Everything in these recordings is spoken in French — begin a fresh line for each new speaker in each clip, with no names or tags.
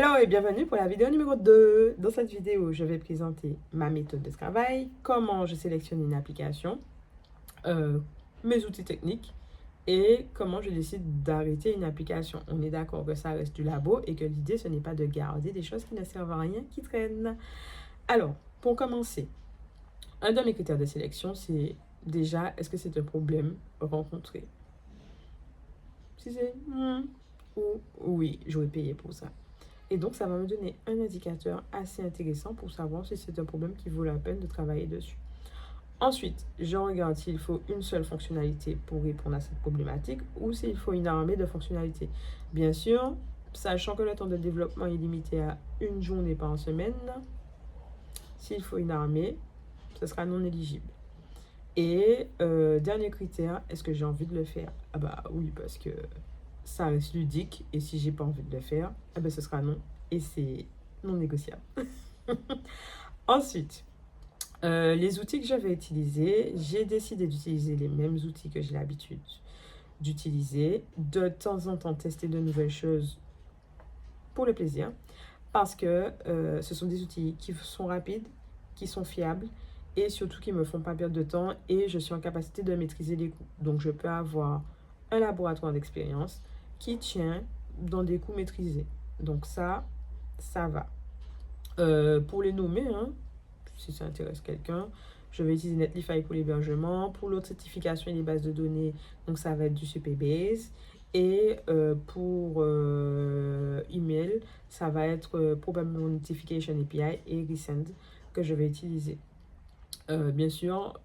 Hello et bienvenue pour la vidéo numéro 2. Dans cette vidéo, je vais présenter ma méthode de travail, comment je sélectionne une application, mes outils techniques et comment je décide d'arrêter une application. On est d'accord que ça reste du labo et que l'idée, ce n'est pas de garder des choses qui ne servent à rien, qui traînent. Alors, pour commencer, un de mes critères de sélection, c'est déjà, est-ce que c'est un problème rencontré? Si c'est ou oui, j'aurais payé pour ça. Et donc, ça va me donner un indicateur assez intéressant pour savoir si c'est un problème qui vaut la peine de travailler dessus. Ensuite, je regarde s'il faut une seule fonctionnalité pour répondre à cette problématique ou s'il faut une armée de fonctionnalités. Bien sûr, sachant que le temps de développement est limité à une journée par semaine, s'il faut une armée, ce sera non éligible. Et dernier critère, est-ce que j'ai envie de le faire? Ah bah oui, parce que ça reste ludique et si j'ai pas envie de le faire, eh ben ce sera non et c'est non négociable. Ensuite, les outils que je vais utiliser, j'ai décidé d'utiliser les mêmes outils que j'ai l'habitude d'utiliser, de temps en temps tester de nouvelles choses pour le plaisir, parce que ce sont des outils qui sont rapides, qui sont fiables et surtout qui ne me font pas perdre de temps et je suis en capacité de maîtriser les coûts. Donc je peux avoir un laboratoire d'expérience qui tient dans des coûts maîtrisés. Donc ça va. Pour les nommer, hein, si ça intéresse quelqu'un, je vais utiliser Netlify pour l'hébergement. Pour l'authentification et les bases de données, donc ça va être du Supabase. Et pour email, ça va être probablement Notification API et Resend que je vais utiliser. Bien sûr,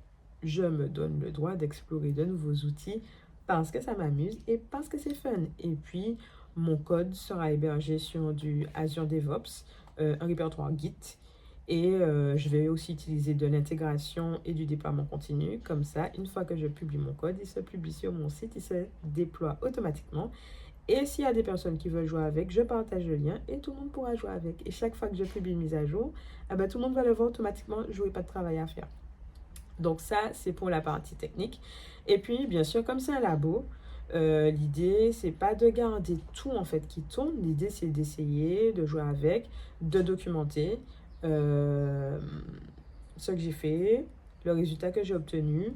je me donne le droit d'explorer de nouveaux outils parce que ça m'amuse et parce que c'est fun. Et puis, mon code sera hébergé sur du Azure DevOps, un répertoire Git. Et je vais aussi utiliser de l'intégration et du déploiement continu. Comme ça, une fois que je publie mon code, il se publie sur mon site, il se déploie automatiquement. Et s'il y a des personnes qui veulent jouer avec, je partage le lien et tout le monde pourra jouer avec. Et chaque fois que je publie une mise à jour, eh ben, tout le monde va le voir automatiquement, je n'aurai pas de travail à faire. Donc ça, c'est pour la partie technique. Et puis, bien sûr, comme c'est un labo, l'idée, c'est pas de garder tout en fait qui tourne. L'idée, c'est d'essayer, de jouer avec, de documenter ce que j'ai fait, le résultat que j'ai obtenu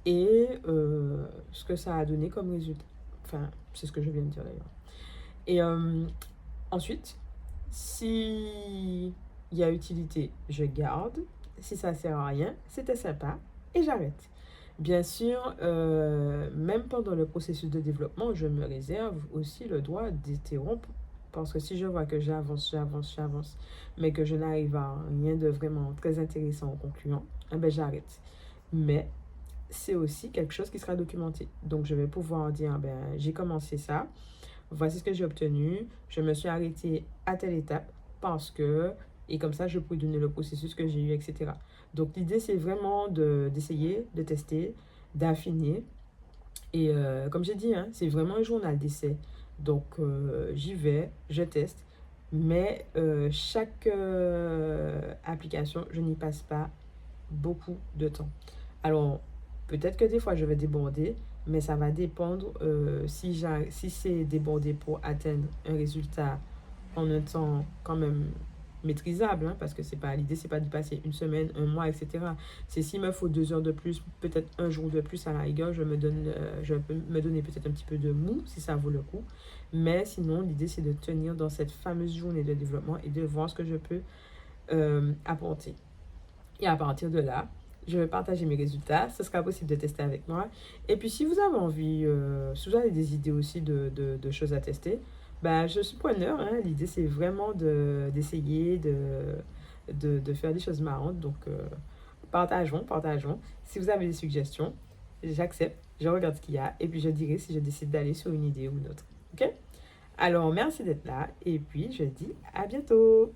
et ce que ça a donné comme résultat. Enfin, c'est ce que je viens de dire d'ailleurs. Et ensuite, si il y a utilité, je garde. Si ça sert à rien, c'était sympa et j'arrête. Bien sûr, même pendant le processus de développement, je me réserve aussi le droit d'interrompre parce que si je vois que j'avance, mais que je n'arrive à rien de vraiment très intéressant ou concluant, eh ben j'arrête. Mais c'est aussi quelque chose qui sera documenté. Donc, je vais pouvoir dire, ben, j'ai commencé ça, voici ce que j'ai obtenu, je me suis arrêtée à telle étape parce que, et comme ça, je peux donner le processus que j'ai eu, etc. Donc, l'idée, c'est vraiment d'essayer, de tester, d'affiner. Et comme j'ai dit, hein, c'est vraiment un journal d'essai. Donc, j'y vais, je teste, mais chaque application, je n'y passe pas beaucoup de temps. Alors, peut-être que des fois, je vais déborder, mais ça va dépendre si c'est débordé pour atteindre un résultat en un temps quand même maîtrisable, hein, parce que c'est pas l'idée, c'est pas de passer une semaine, un mois, etc. C'est s'il me faut 2 heures de plus, peut-être un jour de plus à la rigueur, je peux me donner peut-être un petit peu de mou si ça vaut le coup. Mais sinon, l'idée, c'est de tenir dans cette fameuse journée de développement et de voir ce que je peux apporter. Et à partir de là, je vais partager mes résultats. Ce sera possible de tester avec moi. Et puis, si vous avez envie, si vous avez des idées aussi de choses à tester, ben, je suis preneur. Hein. L'idée, c'est vraiment d'essayer de faire des choses marrantes. Donc, partageons. Si vous avez des suggestions, j'accepte. Je regarde ce qu'il y a. Et puis, je dirai si je décide d'aller sur une idée ou une autre. OK? Alors, merci d'être là. Et puis, je dis à bientôt.